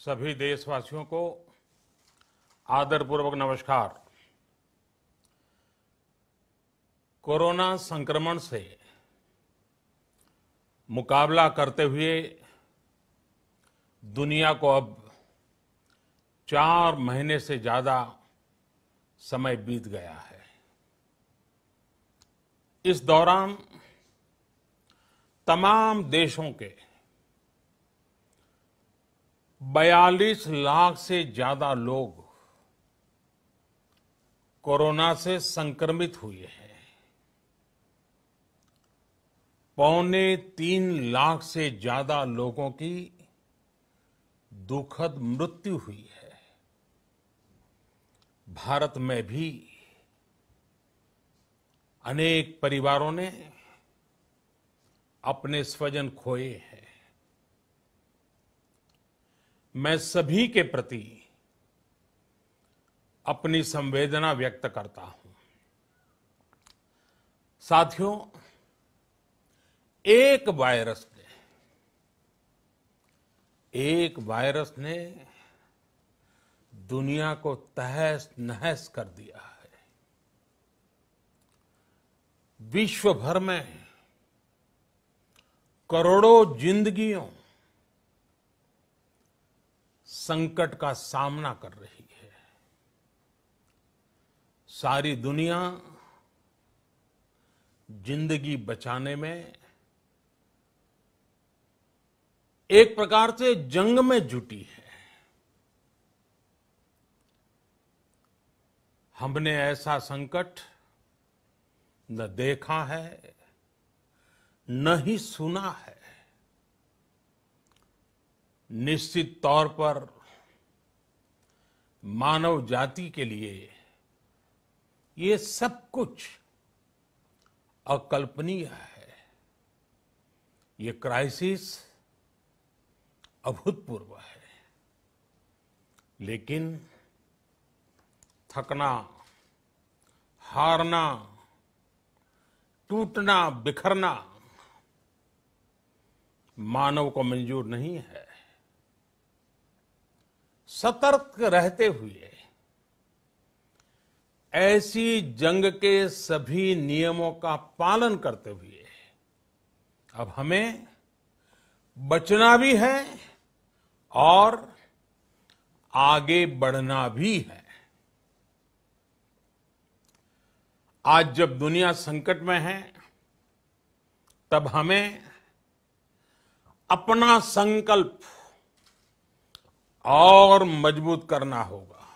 सभी देशवासियों को आदरपूर्वक नमस्कार। कोरोना संक्रमण से मुकाबला करते हुए दुनिया को अब 4 महीने से ज्यादा समय बीत गया है। इस दौरान तमाम देशों के 42 लाख से ज्यादा लोग कोरोना से संक्रमित हुए हैं। 2.25 लाख से ज्यादा लोगों की दुखद मृत्यु हुई है। भारत में भी अनेक परिवारों ने अपने स्वजन खोए हैं। मैं सभी के प्रति अपनी संवेदना व्यक्त करता हूं। साथियों, एक वायरस ने दुनिया को तहस नहस कर दिया है। विश्व भर में करोड़ों जिंदगियों संकट का सामना कर रही है। सारी दुनिया जिंदगी बचाने में एक प्रकार से जंग में जुटी है। हमने ऐसा संकट न देखा है, न ही सुना है। निश्चित तौर पर मानव जाति के लिए ये सब कुछ अकल्पनीय है। ये क्राइसिस अभूतपूर्व है। लेकिन थकना, हारना, टूटना, बिखरना मानव को मंजूर नहीं है। सतर्क रहते हुए ऐसी जंग के सभी नियमों का पालन करते हुए अब हमें बचना भी है और आगे बढ़ना भी है। आज जब दुनिया संकट में है, तब हमें अपना संकल्प और मजबूत करना होगा।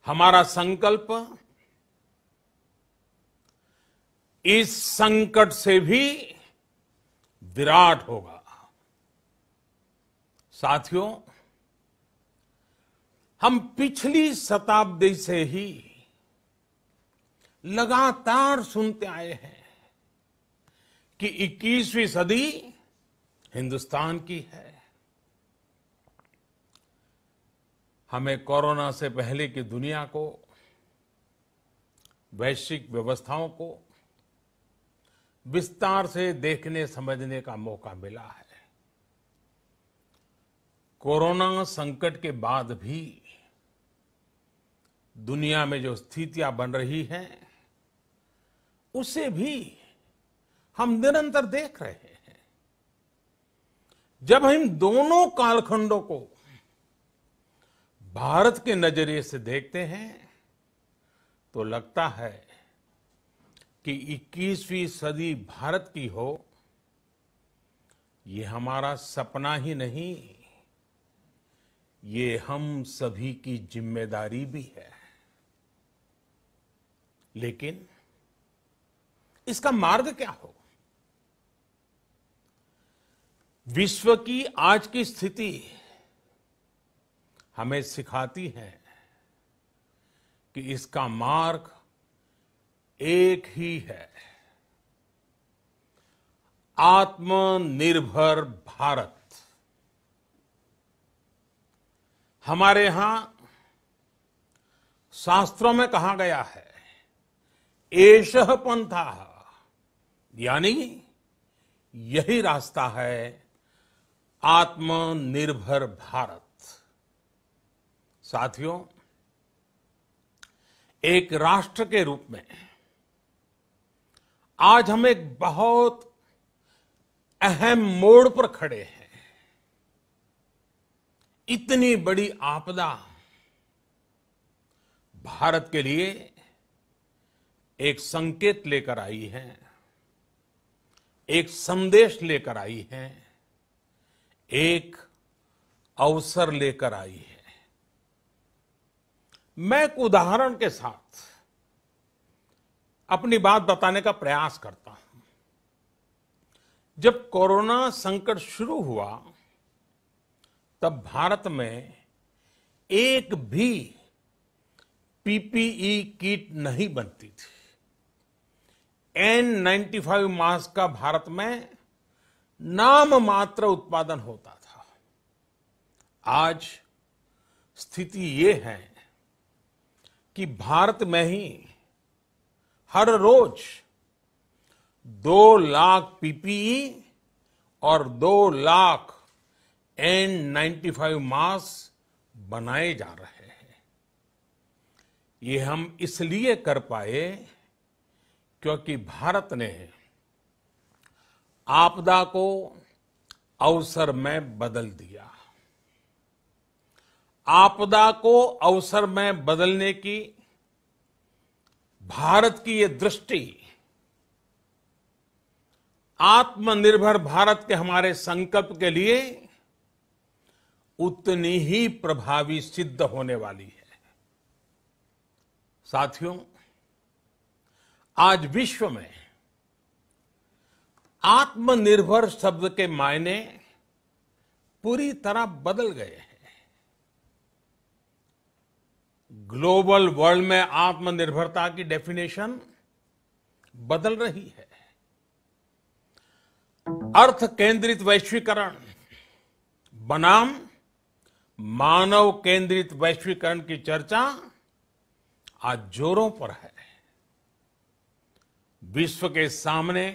हमारा संकल्प इस संकट से भी विराट होगा। साथियों, हम पिछली शताब्दी से ही लगातार सुनते आए हैं कि 21वीं सदी हिंदुस्तान की है। हमें कोरोना से पहले की दुनिया को, वैश्विक व्यवस्थाओं को विस्तार से देखने समझने का मौका मिला है। कोरोना संकट के बाद भी दुनिया में जो स्थितियां बन रही हैं, उसे भी हम निरंतर देख रहे हैं। जब हम दोनों कालखंडों को भारत के नजरिए से देखते हैं, तो लगता है कि 21वीं सदी भारत की हो, ये हमारा सपना ही नहीं, ये हम सभी की जिम्मेदारी भी है। लेकिन इसका मार्ग क्या हो? विश्व की आज की स्थिति हमें सिखाती है कि इसका मार्ग एक ही है, आत्मनिर्भर भारत। हमारे यहां शास्त्रों में कहा गया है, एषः पंथः, यानी यही रास्ता है आत्मनिर्भर भारत। साथियों, एक राष्ट्र के रूप में आज हम एक बहुत अहम मोड़ पर खड़े हैं। इतनी बड़ी आपदा भारत के लिए एक संकेत लेकर आई है, एक संदेश लेकर आई है, एक अवसर लेकर आई है। मैं एक उदाहरण के साथ अपनी बात बताने का प्रयास करता हूं। जब कोरोना संकट शुरू हुआ, तब भारत में एक भी पीपीई किट नहीं बनती थी। N95 मास्क का भारत में नाम मात्र उत्पादन होता था। आज स्थिति ये है कि भारत में ही हर रोज 2 लाख पीपीई और 2 लाख N95 मास्क बनाए जा रहे हैं। ये हम इसलिए कर पाए क्योंकि भारत ने आपदा को अवसर में बदल दिया। आपदा को अवसर में बदलने की भारत की ये दृष्टि आत्मनिर्भर भारत के हमारे संकल्प के लिए उतनी ही प्रभावी सिद्ध होने वाली है। साथियों, आज विश्व में आत्मनिर्भर शब्द के मायने पूरी तरह बदल गए हैं। ग्लोबल वर्ल्ड में आत्मनिर्भरता की डेफिनेशन बदल रही है। अर्थ केंद्रित वैश्वीकरण बनाम मानव केंद्रित वैश्वीकरण की चर्चा आज जोरों पर है। विश्व के सामने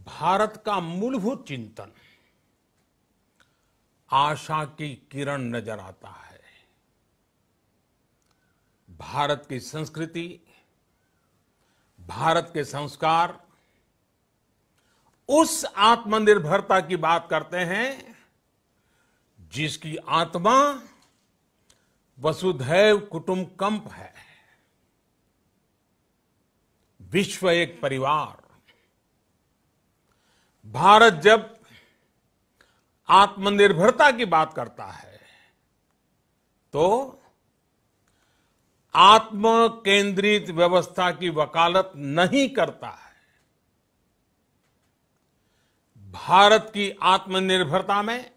भारत का मूलभूत चिंतन आशा की किरण नजर आता है। भारत की संस्कृति, भारत के संस्कार उस आत्मनिर्भरता की बात करते हैं जिसकी आत्मा वसुधैव कुटुंबकम है। विश्व एक परिवार। भारत जब आत्मनिर्भरता की बात करता है तो आत्म केंद्रित व्यवस्था की वकालत नहीं करता है। भारत की आत्मनिर्भरता में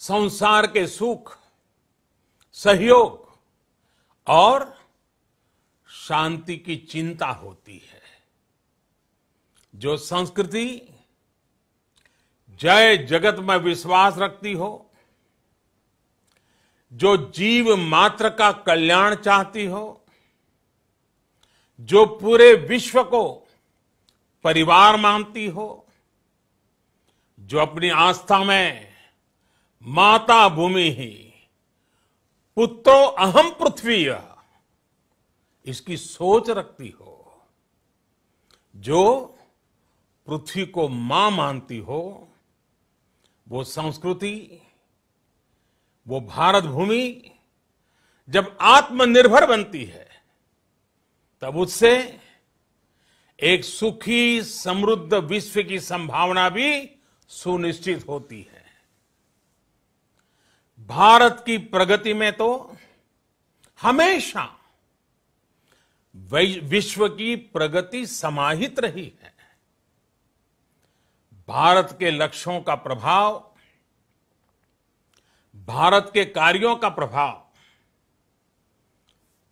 संसार के सुख, सहयोग और शांति की चिंता होती है। जो संस्कृति जय जगत में विश्वास रखती हो, जो जीव मात्र का कल्याण चाहती हो, जो पूरे विश्व को परिवार मानती हो, जो अपनी आस्था में माता भूमि ही पुत्रो अहम पृथ्वी इसकी सोच रखती हो, जो पृथ्वी को मां मानती हो, वो संस्कृति, वो भारत भूमि जब आत्मनिर्भर बनती है तब उससे एक सुखी समृद्ध विश्व की संभावना भी सुनिश्चित होती है। भारत की प्रगति में तो हमेशा विश्व की प्रगति समाहित रही है। भारत के लक्ष्यों का प्रभाव, भारत के कार्यों का प्रभाव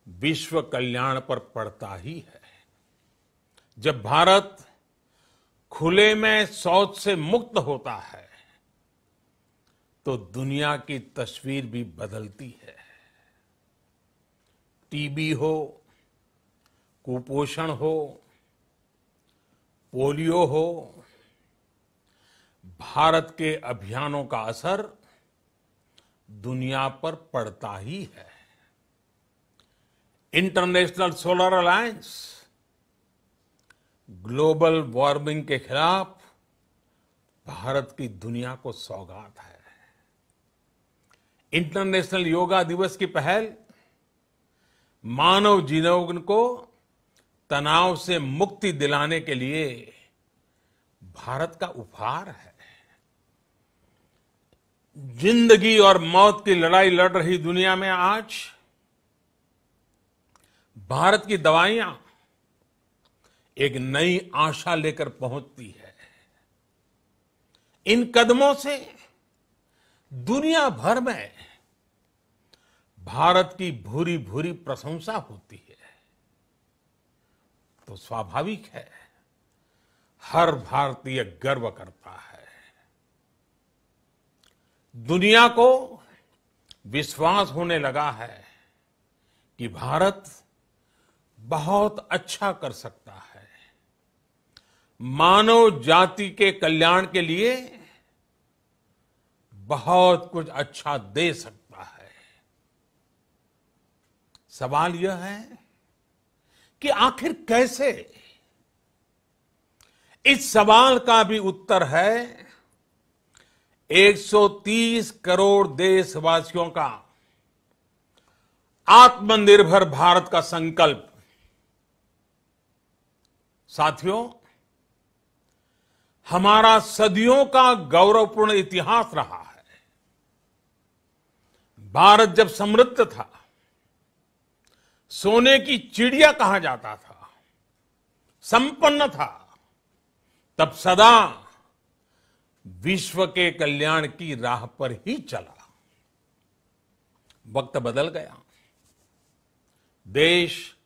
विश्व कल्याण पर पड़ता ही है। जब भारत खुले में शौच से मुक्त होता है तो दुनिया की तस्वीर भी बदलती है। टीबी हो, कुपोषण हो, पोलियो हो, भारत के अभियानों का असर दुनिया पर पड़ता ही है। International solar alliance global warming के खिलाफ भारत की दुनिया को सौगात है। इंटरनेशनल योगा दिवस की पहल मानव जीवन को तनाव से मुक्ति दिलाने के लिए भारत का उपहार है। जिंदगी और मौत की लड़ाई लड़ रही दुनिया में आज भारत की दवाइयां एक नई आशा लेकर पहुंचती है। इन कदमों से दुनिया भर में भारत की भूरी भूरी प्रशंसा होती है। तो स्वाभाविक है, हर भारतीय गर्व करता है। दुनिया को विश्वास होने लगा है कि भारत बहुत अच्छा कर सकता है, मानव जाति के कल्याण के लिए बहुत कुछ अच्छा दे सकता है। सवाल यह है कि आखिर कैसे? इस सवाल का भी उत्तर है 130 करोड़ देशवासियों का आत्मनिर्भर भारत का संकल्प। साथियों, हमारा सदियों का गौरवपूर्ण इतिहास रहा है। भारत जब समृद्ध था, सोने की चिड़िया कहा जाता था, संपन्न था, तब सदा विश्व के कल्याण की राह पर ही चला। वक्त बदल गया, देश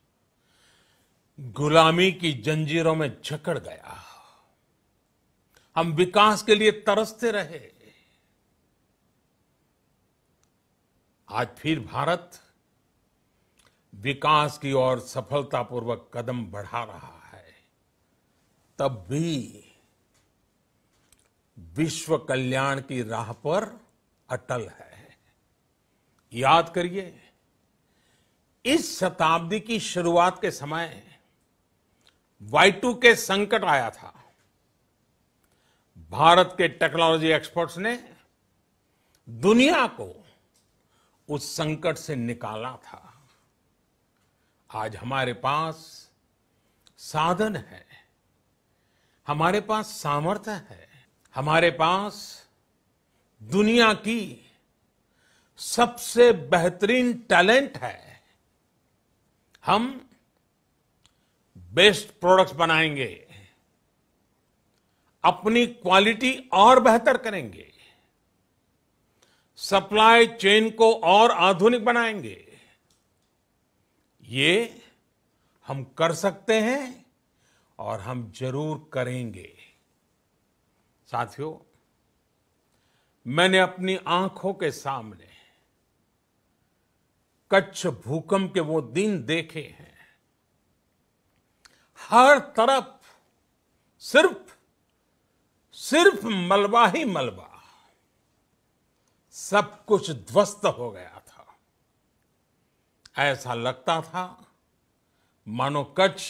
गुलामी की जंजीरों में जकड़ गया। हम विकास के लिए तरसते रहे। आज फिर भारत विकास की ओर सफलतापूर्वक कदम बढ़ा रहा है। तब भी विश्व कल्याण की राह पर अटल है। याद करिए, इस शताब्दी की शुरुआत के समय Y2K संकट आया था। भारत के टेक्नोलॉजी एक्सपर्ट्स ने दुनिया को उस संकट से निकाला था। आज हमारे पास साधन है, हमारे पास सामर्थ्य है, हमारे पास दुनिया की सबसे बेहतरीन टैलेंट है। हम बेस्ट प्रोडक्ट्स बनाएंगे, अपनी क्वालिटी और बेहतर करेंगे, सप्लाई चेन को और आधुनिक बनाएंगे। ये हम कर सकते हैं और हम जरूर करेंगे। साथियों, मैंने अपनी आंखों के सामने कच्छ भूकंप के वो दिन देखे हैं। हर तरफ सिर्फ मलबा ही मलबा, सब कुछ ध्वस्त हो गया था। ऐसा लगता था मानो कच्छ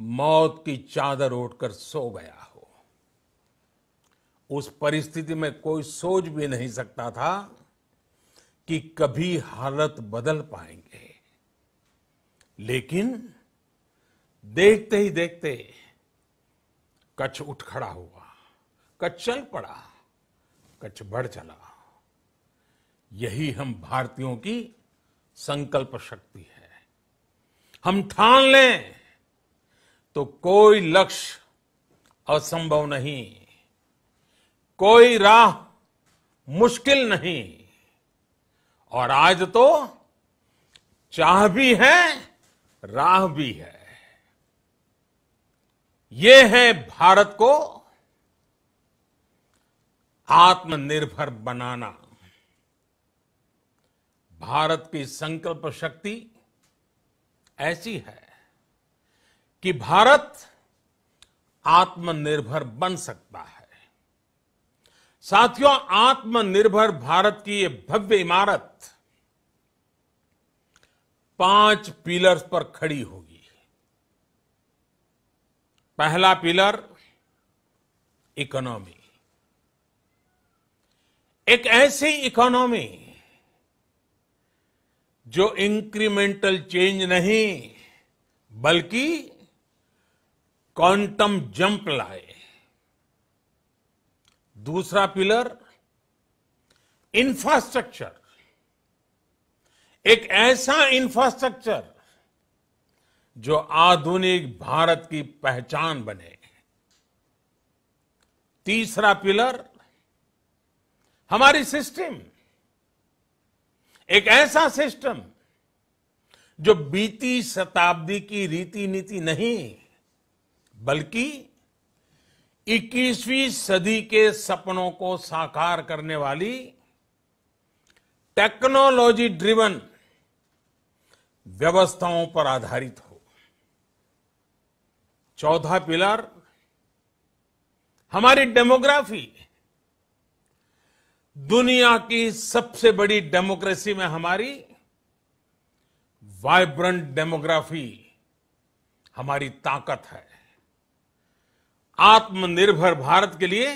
मौत की चादर ओढ़कर सो गया हो। उस परिस्थिति में कोई सोच भी नहीं सकता था कि कभी हालत बदल पाएंगे। लेकिन देखते ही देखते कच्छ उठ खड़ा हुआ, कच्छ चल पड़ा, कच्छ बढ़ चला। यही हम भारतीयों की संकल्प शक्ति है। हम ठान लें तो कोई लक्ष्य असंभव नहीं, कोई राह मुश्किल नहीं। और आज तो चाह भी है, राह भी है। ये है भारत को आत्मनिर्भर बनाना। भारत की संकल्प शक्ति ऐसी है कि भारत आत्मनिर्भर बन सकता है। साथियों, आत्मनिर्भर भारत की ये भव्य इमारत 5 पिलर्स पर खड़ी होगी। पहला पिलर इकोनॉमी। एक ऐसी इकोनॉमी जो इंक्रीमेंटल चेंज नहीं बल्कि क्वांटम जंप लाए। दूसरा पिलर इंफ्रास्ट्रक्चर। एक ऐसा इंफ्रास्ट्रक्चर जो आधुनिक भारत की पहचान बने। तीसरा पिलर हमारी सिस्टम। एक ऐसा सिस्टम जो बीती शताब्दी की रीति नीति नहीं बल्कि 21वीं सदी के सपनों को साकार करने वाली टेक्नोलॉजी ड्रिवन व्यवस्थाओं पर आधारित हो। चौथा पिलर हमारी डेमोग्राफी। दुनिया की सबसे बड़ी डेमोक्रेसी में हमारी वाइब्रेंट डेमोग्राफी हमारी ताकत है। आत्मनिर्भर भारत के लिए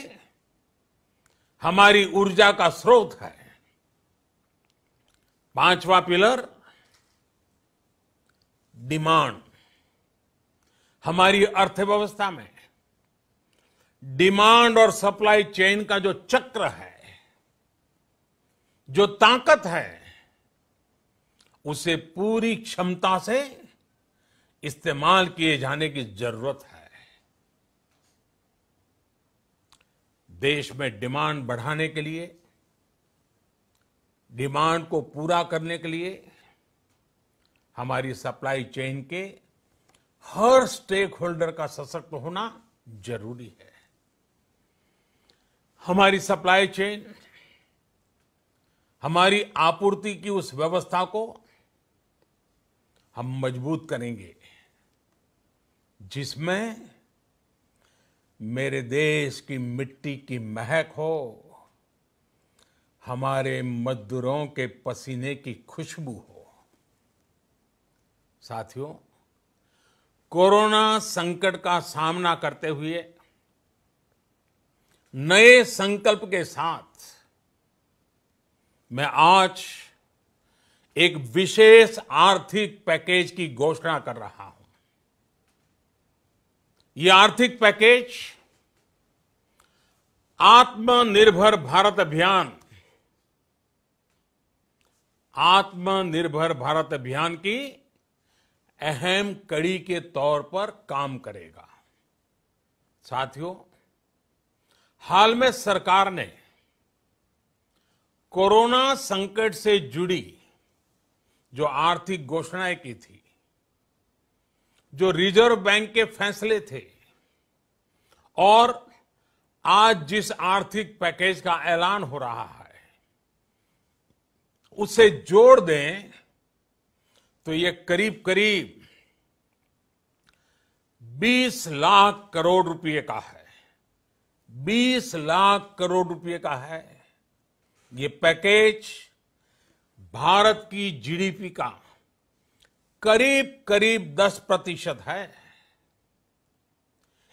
हमारी ऊर्जा का स्रोत है। पांचवा पिलर डिमांड। हमारी अर्थव्यवस्था में डिमांड और सप्लाई चेन का जो चक्र है, जो ताकत है, उसे पूरी क्षमता से इस्तेमाल किए जाने की जरूरत है। देश में डिमांड बढ़ाने के लिए, डिमांड को पूरा करने के लिए हमारी सप्लाई चेन के हर स्टेक होल्डर का सशक्त होना जरूरी है। हमारी सप्लाई चेन, हमारी आपूर्ति की उस व्यवस्था को हम मजबूत करेंगे जिसमें मेरे देश की मिट्टी की महक हो, हमारे मजदूरों के पसीने की खुशबू हो। साथियों, कोरोना संकट का सामना करते हुए नए संकल्प के साथ मैं आज एक विशेष आर्थिक पैकेज की घोषणा कर रहा हूं। ये आर्थिक पैकेज आत्मनिर्भर भारत अभियान, आत्मनिर्भर भारत अभियान की अहम कड़ी के तौर पर काम करेगा। साथियों, हाल में सरकार ने कोरोना संकट से जुड़ी जो आर्थिक घोषणाएं की थी, जो रिजर्व बैंक के फैसले थे और आज जिस आर्थिक पैकेज का ऐलान हो रहा है, उसे जोड़ दें तो ये करीब करीब 20 लाख करोड़ रुपए का है। 20 लाख करोड़ रुपए का है। ये पैकेज भारत की जीडीपी का करीब करीब 10% है।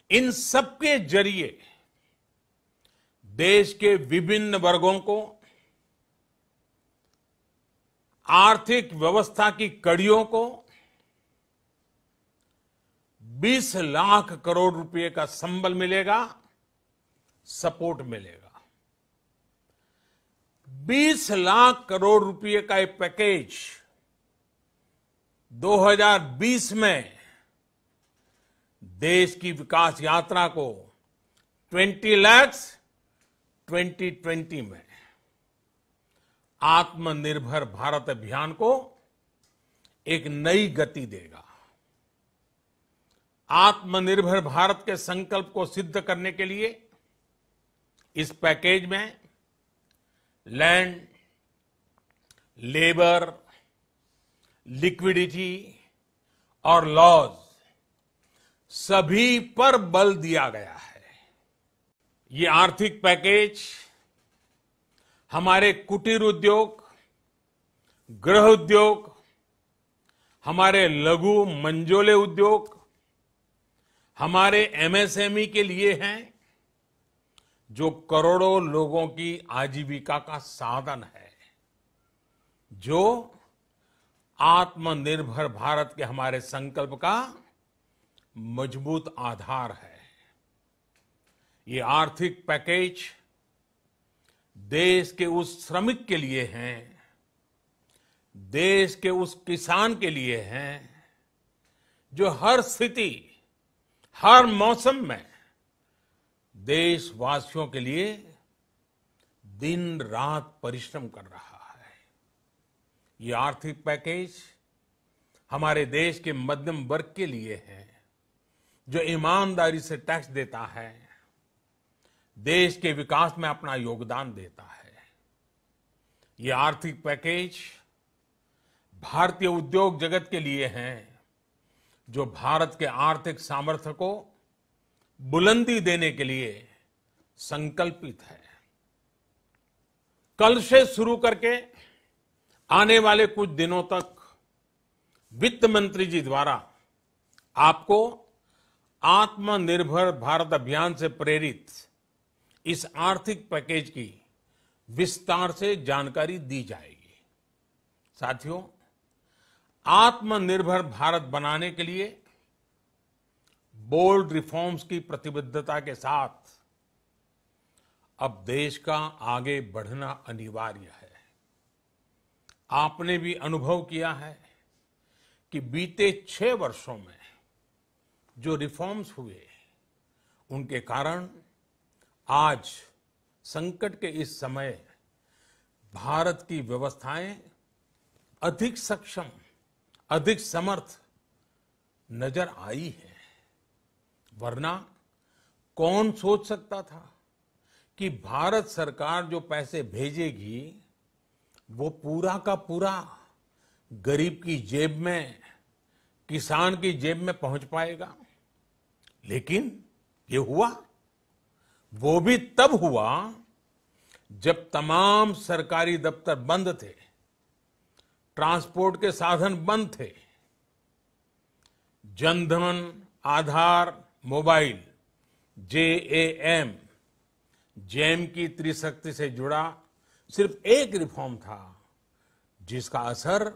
इन सबके जरिए देश के विभिन्न वर्गों को आर्थिक व्यवस्था की कड़ियों को 20 लाख करोड़ रुपए का संबल मिलेगा, सपोर्ट मिलेगा। 20 लाख करोड़ रुपए का एक पैकेज 2020 में देश की विकास यात्रा को 20 lakhs 2020 में आत्मनिर्भर भारत अभियान को एक नई गति देगा। आत्मनिर्भर भारत के संकल्प को सिद्ध करने के लिए इस पैकेज में लैंड, लेबर, लिक्विडिटी और लॉज सभी पर बल दिया गया है। ये आर्थिक पैकेज हमारे कुटीर उद्योग, गृह उद्योग, हमारे लघु मंझोले उद्योग, हमारे एमएसएमई के लिए हैं, जो करोड़ों लोगों की आजीविका का साधन है, जो आत्मनिर्भर भारत के हमारे संकल्प का मजबूत आधार है। ये आर्थिक पैकेज देश के उस श्रमिक के लिए हैं, देश के उस किसान के लिए हैं, जो हर स्थिति, हर मौसम में देशवासियों के लिए दिन रात परिश्रम कर रहा है। ये आर्थिक पैकेज हमारे देश के मध्यम वर्ग के लिए है, जो ईमानदारी से टैक्स देता है, देश के विकास में अपना योगदान देता है। ये आर्थिक पैकेज भारतीय उद्योग जगत के लिए हैं, जो भारत के आर्थिक सामर्थ्य को बुलंदी देने के लिए संकल्पित है। कल से शुरू करके आने वाले कुछ दिनों तक वित्त मंत्री जी द्वारा आपको आत्मनिर्भर भारत अभियान से प्रेरित इस आर्थिक पैकेज की विस्तार से जानकारी दी जाएगी। साथियों, आत्मनिर्भर भारत बनाने के लिए बोल्ड रिफॉर्म्स की प्रतिबद्धता के साथ अब देश का आगे बढ़ना अनिवार्य है। आपने भी अनुभव किया है कि बीते 6 वर्षों में जो रिफॉर्म्स हुए, उनके कारण आज संकट के इस समय भारत की व्यवस्थाएं अधिक सक्षम, अधिक समर्थ नजर आई है। वरना कौन सोच सकता था कि भारत सरकार जो पैसे भेजेगी वो पूरा का पूरा गरीब की जेब में, किसान की जेब में पहुंच पाएगा। लेकिन ये हुआ, वो भी तब हुआ जब तमाम सरकारी दफ्तर बंद थे, ट्रांसपोर्ट के साधन बंद थे। जनधन, आधार, मोबाइल, जेएएम, जैम की त्रिशक्ति से जुड़ा सिर्फ एक रिफॉर्म था, जिसका असर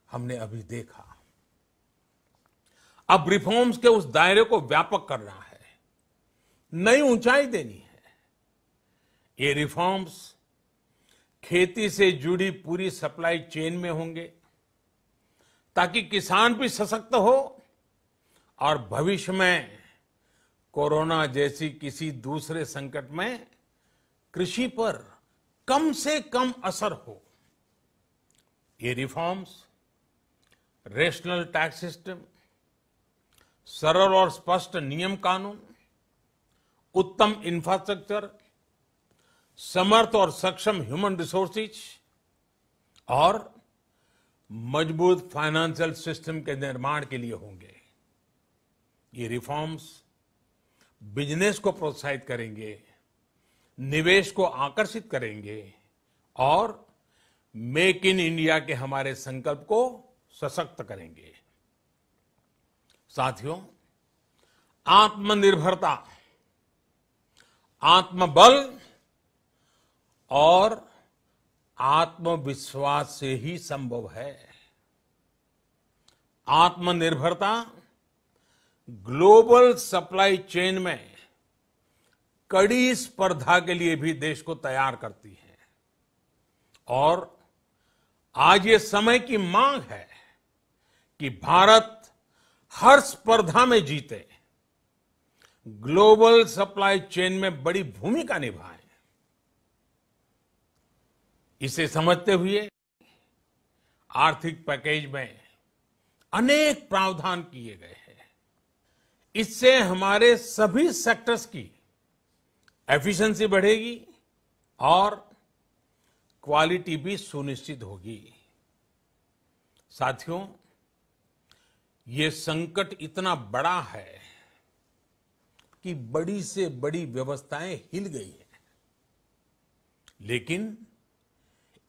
हमने अभी देखा। अब रिफॉर्म्स के उस दायरे को व्यापक करना है, नई ऊंचाई देनी है। ये रिफॉर्म्स खेती से जुड़ी पूरी सप्लाई चेन में होंगे, ताकि किसान भी सशक्त हो और भविष्य में कोरोना जैसी किसी दूसरे संकट में कृषि पर कम से कम असर हो। ये रिफॉर्म्स रेशनल टैक्स सिस्टम, सरल और स्पष्ट नियम कानून, उत्तम इंफ्रास्ट्रक्चर, समर्थ और सक्षम ह्यूमन रिसोर्सेज और मजबूत फाइनेंशियल सिस्टम के निर्माण के लिए होंगे। ये रिफॉर्म्स बिजनेस को प्रोत्साहित करेंगे, निवेश को आकर्षित करेंगे और मेक इन इंडिया के हमारे संकल्प को सशक्त करेंगे। साथियों, आत्मनिर्भरता, आत्मबल और आत्मविश्वास से ही संभव है। आत्मनिर्भरता ग्लोबल सप्लाई चेन में कड़ी स्पर्धा के लिए भी देश को तैयार करती है और आज ये समय की मांग है कि भारत हर स्पर्धा में जीते, ग्लोबल सप्लाई चेन में बड़ी भूमिका निभाए। इसे समझते हुए आर्थिक पैकेज में अनेक प्रावधान किए गए हैं। इससे हमारे सभी सेक्टर्स की एफिशिएंसी बढ़ेगी और क्वालिटी भी सुनिश्चित होगी। साथियों, ये संकट इतना बड़ा है कि बड़ी से बड़ी व्यवस्थाएं हिल गई हैं। लेकिन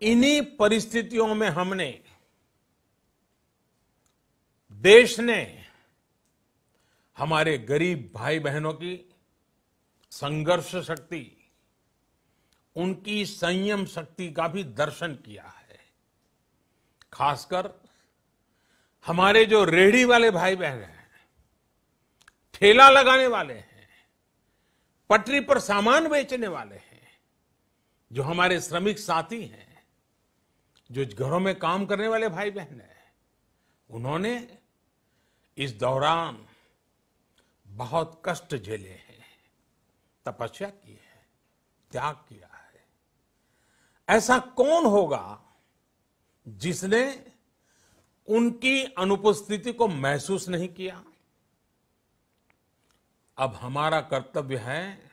इन्हीं परिस्थितियों में हमने, देश ने हमारे गरीब भाई बहनों की संघर्ष शक्ति, उनकी संयम शक्ति का भी दर्शन किया है। खासकर हमारे जो रेहड़ी वाले भाई बहन हैं, ठेला लगाने वाले हैं, पटरी पर सामान बेचने वाले हैं, जो हमारे श्रमिक साथी हैं, जो घरों में काम करने वाले भाई बहन हैं, उन्होंने इस दौरान बहुत कष्ट झेले हैं, तपस्या की है, त्याग किया है। ऐसा कौन होगा जिसने उनकी अनुपस्थिति को महसूस नहीं किया? अब हमारा कर्तव्य है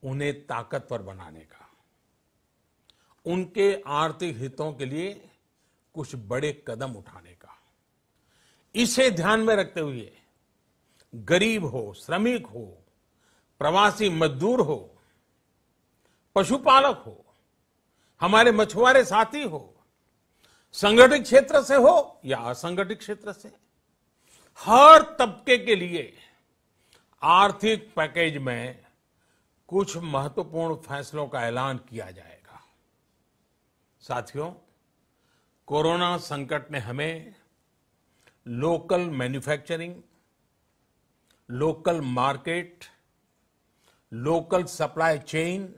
उन्हें ताकतवर बनाने का, उनके आर्थिक हितों के लिए कुछ बड़े कदम उठाने का। इसे ध्यान में रखते हुए गरीब हो, श्रमिक हो, प्रवासी मजदूर हो, पशुपालक हो, हमारे मछुआरे साथी हो, संगठित क्षेत्र से हो या असंगठित क्षेत्र से, हर तबके के लिए आर्थिक पैकेज में कुछ महत्वपूर्ण फैसलों का ऐलान किया जाएगा। साथियों, कोरोना संकट ने हमें local manufacturing, local market, local supply chain,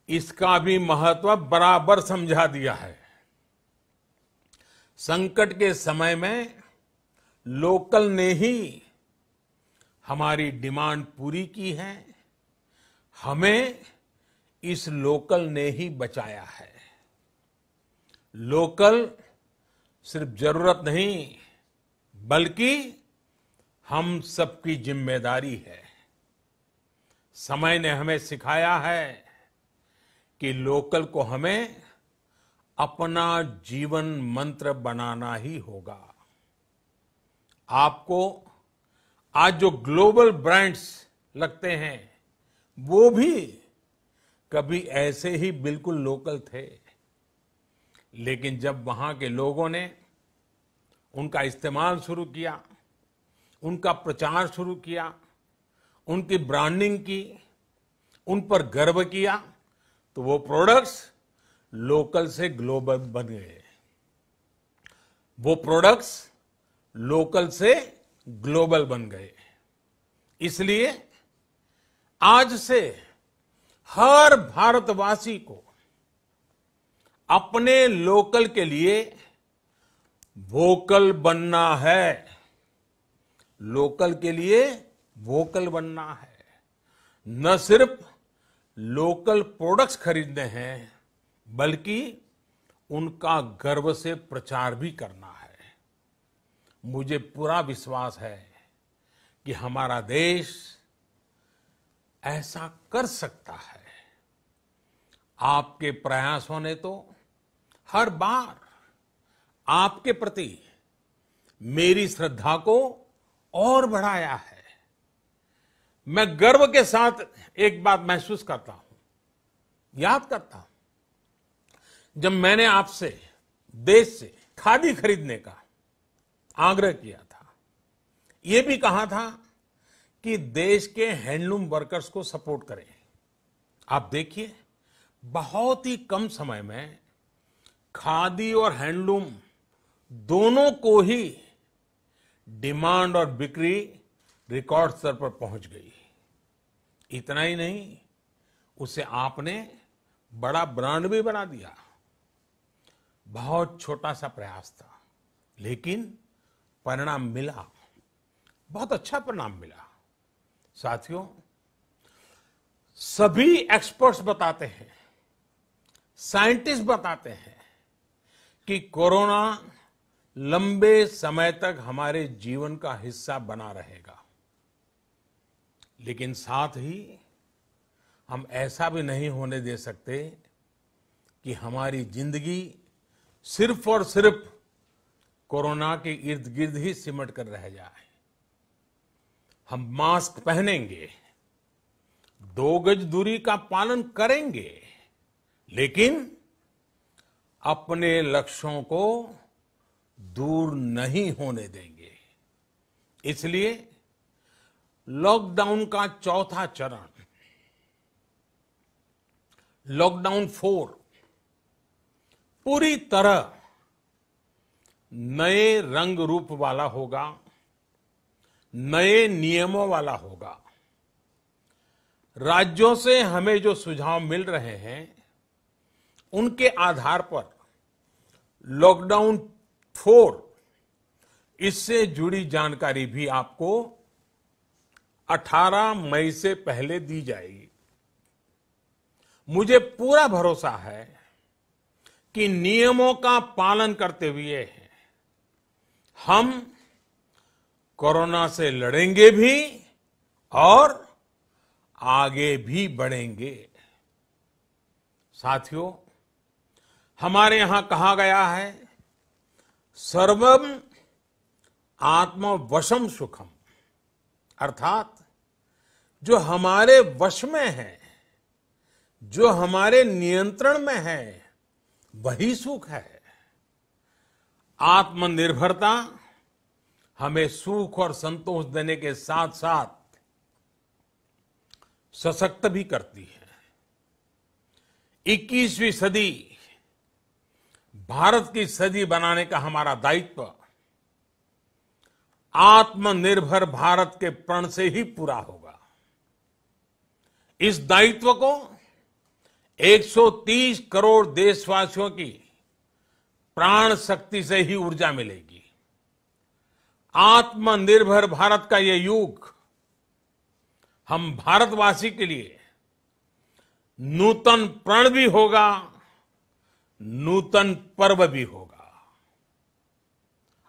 इसका भी महत्व बराबर समझा दिया है। संकट के समय में लोकल ने ही हमारी डिमांड पूरी की है, हमें इस लोकल ने ही बचाया है। लोकल सिर्फ जरूरत नहीं, बल्कि हम सबकी जिम्मेदारी है। समय ने हमें सिखाया है कि लोकल को हमें अपना जीवन मंत्र बनाना ही होगा। आपको आज जो ग्लोबल ब्रांड्स लगते हैं, वो भी कभी ऐसे ही बिल्कुल लोकल थे, लेकिन जब वहां के लोगों ने उनका इस्तेमाल शुरू किया, उनका प्रचार शुरू किया, उनकी ब्रांडिंग की, उन पर गर्व किया, तो वो प्रोडक्ट्स लोकल से ग्लोबल बन गए। वो प्रोडक्ट्स लोकल से ग्लोबल बन गए। इसलिए आज से हर भारतवासी को अपने लोकल के लिए वोकल बनना है। लोकल के लिए वोकल बनना है। न सिर्फ लोकल प्रोडक्ट्स खरीदने हैं, बल्कि उनका गर्व से प्रचार भी करना है। मुझे पूरा विश्वास है कि हमारा देश ऐसा कर सकता है। आपके प्रयासों ने तो हर बार आपके प्रति मेरी श्रद्धा को और बढ़ाया है। मैं गर्व के साथ एक बात महसूस करता हूं, याद करता हूं, जब मैंने आपसे देश से खादी खरीदने का आग्रह किया था, यह भी कहा था कि देश के हैंडलूम वर्कर्स को सपोर्ट करें। आप देखिए, बहुत ही कम समय में खादी और हैंडलूम दोनों को ही डिमांड और बिक्री रिकॉर्ड स्तर पर पहुंच गई। इतना ही नहीं, उसे आपने बड़ा ब्रांड भी बना दिया। बहुत छोटा सा प्रयास था, लेकिन परिणाम मिला, बहुत अच्छा परिणाम मिला। साथियों, सभी एक्सपर्ट्स बताते हैं, साइंटिस्ट बताते हैं कि कोरोना लंबे समय तक हमारे जीवन का हिस्सा बना रहेगा। लेकिन साथ ही हम ऐसा भी नहीं होने दे सकते कि हमारी जिंदगी सिर्फ और सिर्फ कोरोना के इर्द गिर्द ही सिमट कर रह जाए। हम मास्क पहनेंगे, 2 गज दूरी का पालन करेंगे, लेकिन अपने लक्ष्यों को दूर नहीं होने देंगे। इसलिए लॉकडाउन का चौथा चरण, लॉकडाउन 4, पूरी तरह नए रंग रूप वाला होगा, नए नियमों वाला होगा। राज्यों से हमें जो सुझाव मिल रहे हैं, उनके आधार पर लॉकडाउन 4, इससे जुड़ी जानकारी भी आपको 18 मई से पहले दी जाएगी। मुझे पूरा भरोसा है कि नियमों का पालन करते हुए हम कोरोना से लड़ेंगे भी और आगे भी बढ़ेंगे। साथियों, हमारे यहां कहा गया है, सर्वम आत्मवशम सुखम, अर्थात जो हमारे वश में है, जो हमारे नियंत्रण में है, वही सुख है। आत्मनिर्भरता हमें सुख और संतोष देने के साथ साथ सशक्त भी करती है। 21वीं सदी भारत की सदी बनाने का हमारा दायित्व आत्मनिर्भर भारत के प्रण से ही पूरा होगा। इस दायित्व को 130 करोड़ देशवासियों की प्राण शक्ति से ही ऊर्जा मिलेगी। आत्मनिर्भर भारत का ये युग हम भारतवासी के लिए नूतन प्रण भी होगा, नूतन पर्व भी होगा।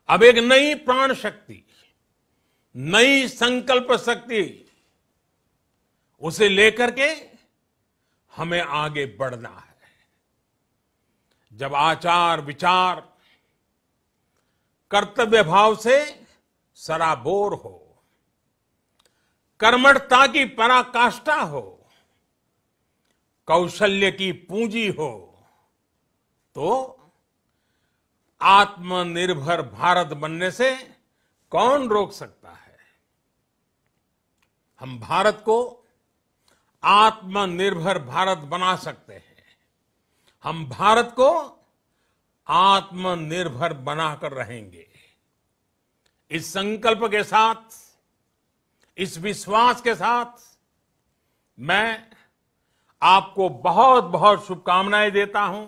अब एक नई प्राण शक्ति, नई संकल्प शक्ति, उसे लेकर के हमें आगे बढ़ना है। जब आचार विचार कर्तव्य भाव से सराबोर हो, कर्मठता की पराकाष्ठा हो, कौशल्य की पूंजी हो, तो आत्मनिर्भर भारत बनने से कौन रोक सकता है। हम भारत को आत्मनिर्भर भारत बना सकते हैं। हम भारत को आत्मनिर्भर बनाकर रहेंगे। इस संकल्प के साथ, इस विश्वास के साथ मैं आपको बहुत बहुत शुभकामनाएं देता हूं।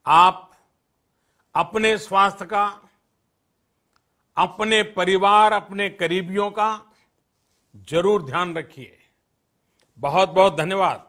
आप अपने स्वास्थ्य का, अपने परिवार, अपने करीबियों का जरूर ध्यान रखिए। बहुत बहुत धन्यवाद।